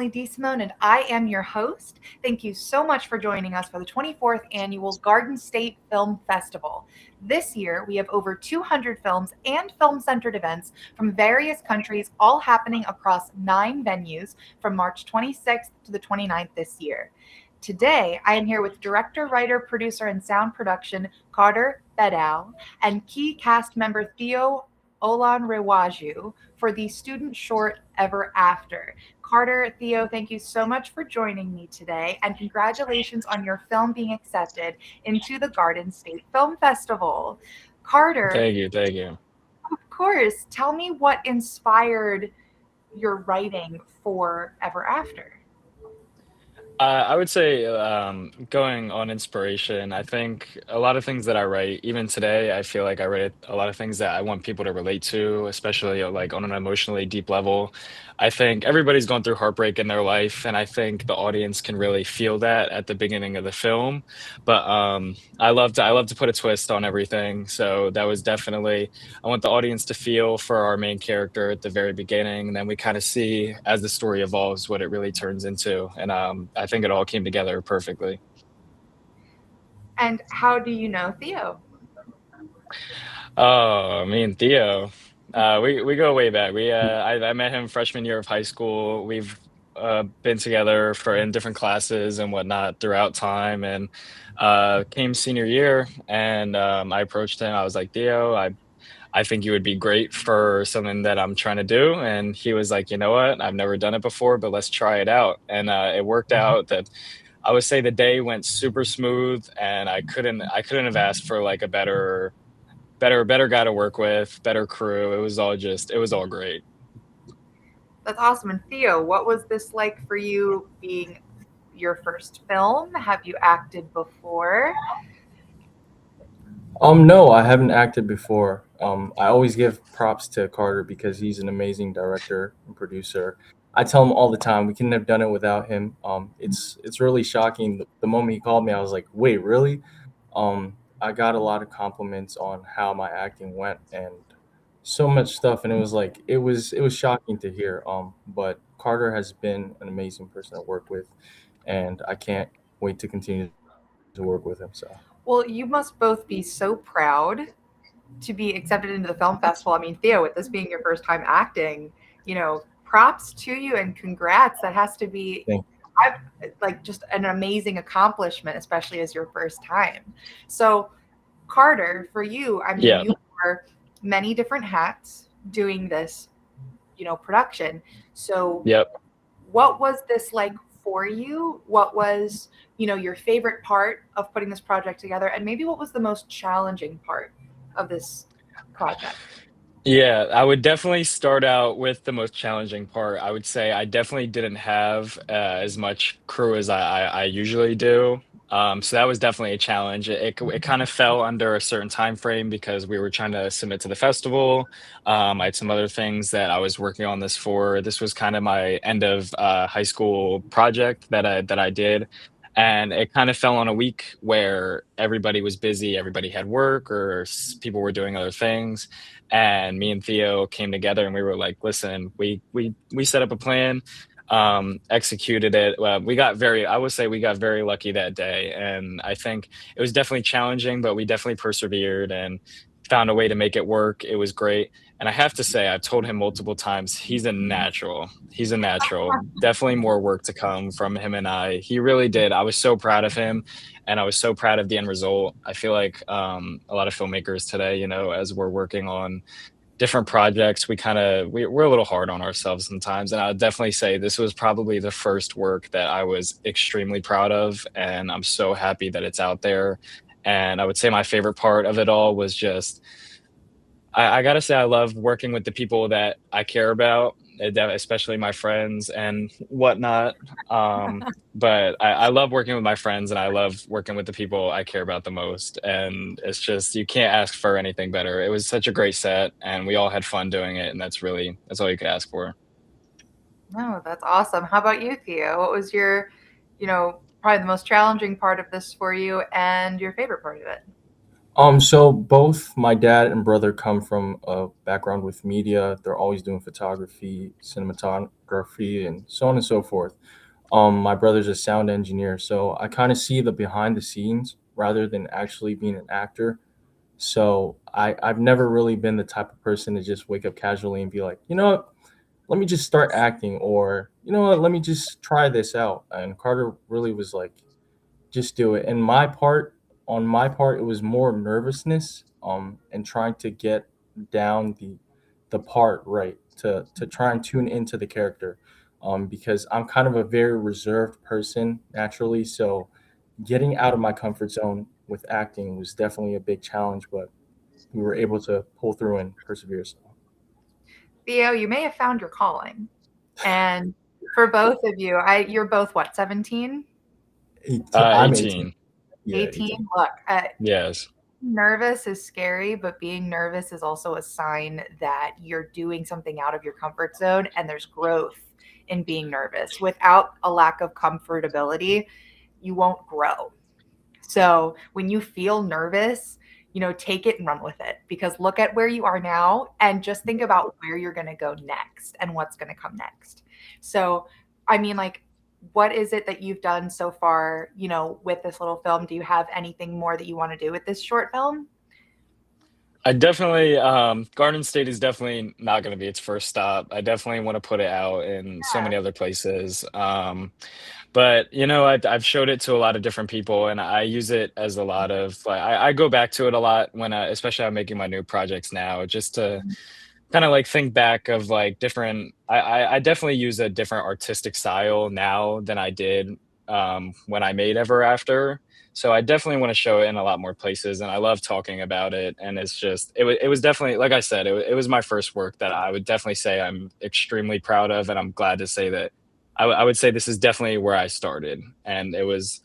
D. Simone, and I am your host. Thank you so much for joining us for the 24th Annual Garden State Film Festival. This year, we have over 200 films and film centered events from various countries, all happening across 9 venues from March 26th to the 29th this year. Today, I am here with director, writer, producer, and sound production Carter Bedau and key cast member Theo Olanrewaju for the student short Ever After. Carter, Theo, thank you so much for joining me today, and congratulations on your film being accepted into the Garden State Film Festival. Carter, Thank you, thank you. of course, tell me what inspired your writing for Ever After. I would say going on inspiration. I think a lot of things that I write, even today, I feel like I write a lot of things that I want people to relate to, especially like on an emotionally deep level. I think everybody's gone through heartbreak in their life, and I think the audience can really feel that at the beginning of the film. But I love to put a twist on everything. So that was definitely I want the audience to feel for our main character at the very beginning, and then we kind of see as the story evolves what it really turns into. And I think it all came together perfectly. And how do you know Theo? Oh, me and Theo, we go way back. I met him freshman year of high school. We've been together for in different classes and whatnot throughout time, and came senior year, and I approached him. I was like, Theo, I think you would be great for something that I'm trying to do. And he was like, you know what? I've never done it before, but let's try it out. And it worked out that I would say the day went super smooth, and I couldn't have asked for like a better guy to work with, better crew. It was all great. That's awesome. And Theo, what was this like for you being your first film? Have you acted before? No, I haven't acted before. I always give props to Carter because he's an amazing director and producer. I tell him all the time we couldn't have done it without him. It's really shocking. The moment he called me, I was like, "Wait, really?" I got a lot of compliments on how my acting went and so much stuff, and it was shocking to hear. But Carter has been an amazing person to work with, and I can't wait to continue to work with him. So. Well, you must both be so proud to be accepted into the film festival. I mean, Theo, with this being your first time acting, props to you and congrats. That has to be Thank I've like just an amazing accomplishment, especially as your first time. So, Carter, for you, I mean, Yeah. you wear many different hats doing this, production. So, Yep. what was this like for you? What was, your favorite part of putting this project together? And maybe what was the most challenging part of this project? Yeah, I would definitely start out with the most challenging part. I would say I definitely didn't have as much crew as I usually do. So that was definitely a challenge. It kind of fell under a certain time frame because we were trying to submit to the festival. I had some other things that I was working on this for. This was kind of my end of high school project that I did. And it kind of fell on a week where everybody was busy, everybody had work, or people were doing other things, and me and Theo came together and we were like, listen, we set up a plan, executed it. We got very, I would say we got very lucky that day, and I think it was definitely challenging, but we definitely persevered and found a way to make it work. It was great. And I have to say, I've told him multiple times, he's a natural. He's a natural. Definitely more work to come from him and I. He really did. I was so proud of him, and I was so proud of the end result. I feel like a lot of filmmakers today, as we're working on different projects, we're a little hard on ourselves sometimes. And I would definitely say this was probably the first work that I was extremely proud of, and I'm so happy that it's out there. And I would say my favorite part of it all was just I gotta say I love working with the people that I care about, especially my friends and whatnot. But I love working with my friends, and I love working with the people I care about the most. And it's just you can't ask for anything better. It was such a great set, and we all had fun doing it, and that's all you could ask for. No, that's awesome. How about you, Theo? What was your, probably the most challenging part of this for you and your favorite part of it? So both my dad and brother come from a background with media. They're always doing photography, cinematography, and so on and so forth. My brother's a sound engineer, so I kind of see the behind the scenes rather than actually being an actor. So I've never really been the type of person to just wake up casually and be like, you know what, let me just start acting, or you know what, let me just try this out. And Carter really was like, just do it. And on my part, it was more nervousness, and trying to get down the part right to try and tune into the character, because I'm kind of a very reserved person naturally. So getting out of my comfort zone with acting was definitely a big challenge, but we were able to pull through and persevere. So Theo, you may have found your calling. And for both of you, you're both what, 17? I'm 18. 18. Yeah, 18? 18. Look, Yes. nervous is scary, but being nervous is also a sign that you're doing something out of your comfort zone and there's growth in being nervous. Without a lack of comfortability, you won't grow. So when you feel nervous, take it and run with it, because look at where you are now and just think about where you're going to go next and what's going to come next. So, I mean, like, what is it that you've done so far, with this little film? Do you have anything more that you want to do with this short film? I definitely, Garden State is definitely not going to be its first stop. I definitely want to put it out in so many other places. But I've showed it to a lot of different people, and I use it as a lot of like I go back to it a lot when especially I'm making my new projects now, just to kind of like think back of like different. I definitely use a different artistic style now than I did when I made Ever After. So I definitely want to show it in a lot more places, and I love talking about it. And it's just it was definitely, like I said, it was my first work that I would definitely say I'm extremely proud of, and I'm glad to say that I would say this is definitely where I started, and it was.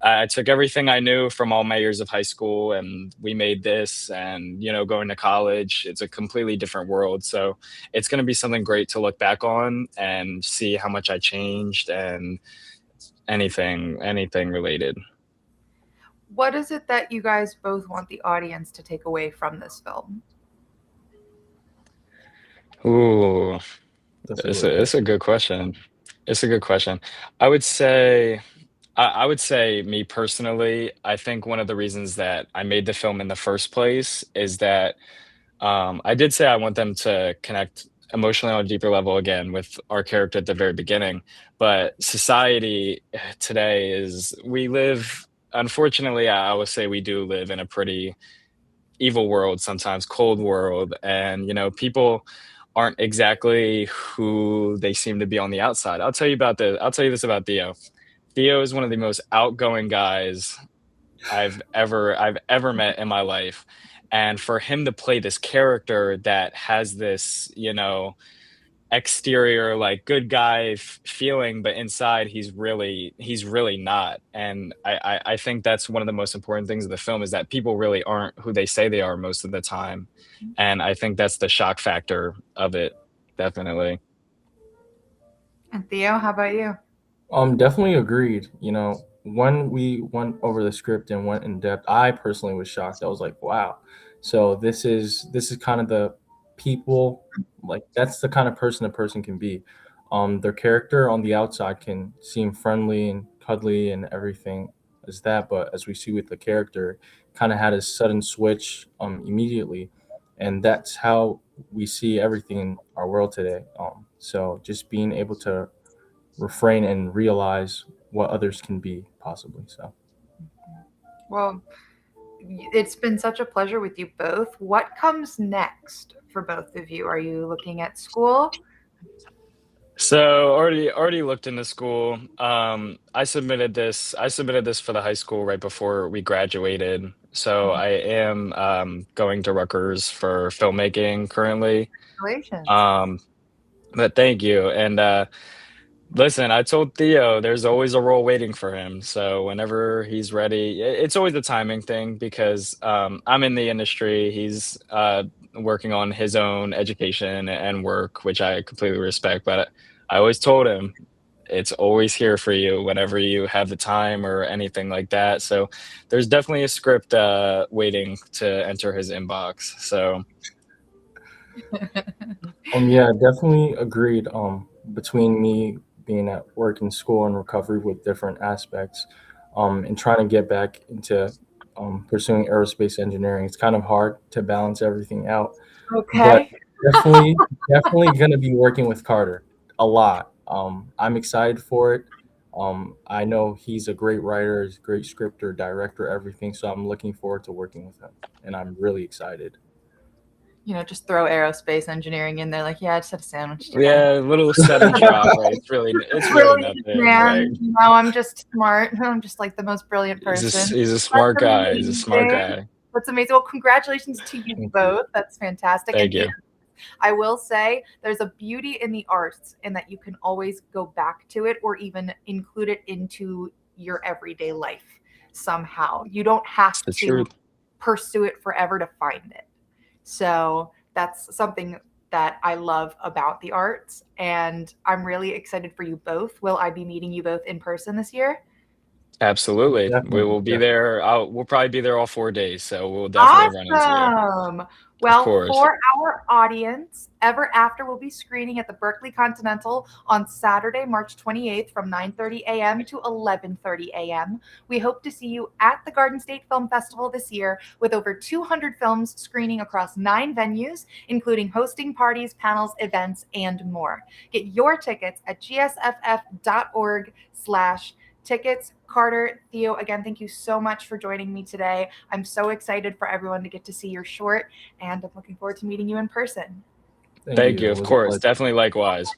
I took everything I knew from all my years of high school, and we made this. And going to college, it's a completely different world. So it's going to be something great to look back on and see how much I changed and anything related. What is it that you guys both want the audience to take away from this film? Ooh, That's a it's great a question. good question. It's a good question. I would say I would say me personally, I think one of the reasons that I made the film in the first place is that I did say I want them to connect emotionally on a deeper level again with our character at the very beginning. But society today is we live, unfortunately, I would say we do live in a pretty evil world sometimes, cold world. And people aren't exactly who they seem to be on the outside. I'll tell you this about Theo. Theo is one of the most outgoing guys I've ever met in my life. And for him to play this character that has this, exterior like good guy feeling, but inside he's really not. And I think that's one of the most important things of the film, is that people really aren't who they say they are most of the time. And I think that's the shock factor of it, definitely. And Theo, how about you? Definitely agreed. When we went over the script and went in depth, I personally was shocked. I was like, wow. So this is kind of the people, like that's the kind of person a person can be. Their character on the outside can seem friendly and cuddly and everything as that, but as we see with the character, kind of had a sudden switch immediately, and that's how we see everything in our world today. So just being able to refrain and realize what others can be possibly. So Well, it's been such a pleasure with you both. What comes next for both of you? Are you looking at school? So already looked into school. I submitted this for the high school right before we graduated. So I am going to Rutgers for filmmaking currently. Congratulations. Um, but thank you. And listen, I told Theo there's always a role waiting for him. So whenever he's ready, it's always the timing thing, because I'm in the industry. He's working on his own education and work, which I completely respect. But I always told him it's always here for you whenever you have the time or anything like that. So there's definitely a script waiting to enter his inbox. So Yeah, definitely agreed. Between me being at work and school and recovery with different aspects, and trying to get back into pursuing aerospace engineering, it's kind of hard to balance everything out. But Okay. definitely, definitely going to be working with Carter a lot. I'm excited for it. I know he's a great writer, he's a great scripter, director, everything. So I'm looking forward to working with him, and I'm really excited. Just throw aerospace engineering in there. Like, yeah, I just had a sandwich today. yeah, a little sudden drop, right? It's really Brilliant, nothing. man. Like I'm just smart. I'm just like the most brilliant person. he's a That's smart guy. He's a smart amazing. guy. That's amazing. Well, congratulations to you Thank you. both. That's fantastic. Thank And you. I will say there's a beauty in the arts in that you can always go back to it or even include it into your everyday life somehow. You don't have It's the to truth. pursue it forever to find it. So that's something that I love about the arts. And I'm really excited for you both. Will I be meeting you both in person this year? Absolutely. We Definitely, will be definitely. there. We'll probably be there all 4 days, so we'll definitely run into you. Awesome. Of Well, course. for our audience, Ever After will be screening at the Berkeley Continental on Saturday, March 28th from 9:30 a.m. to 11:30 a.m. We hope to see you at the Garden State Film Festival this year with over 200 films screening across 9 venues, including hosting parties, panels, events, and more. Get your tickets at gsff.org/tickets. Carter, Theo, again, thank you so much for joining me today. I'm so excited for everyone to get to see your short, and I'm looking forward to meeting you in person. Thank you. It Of was a course. pleasure. Definitely likewise.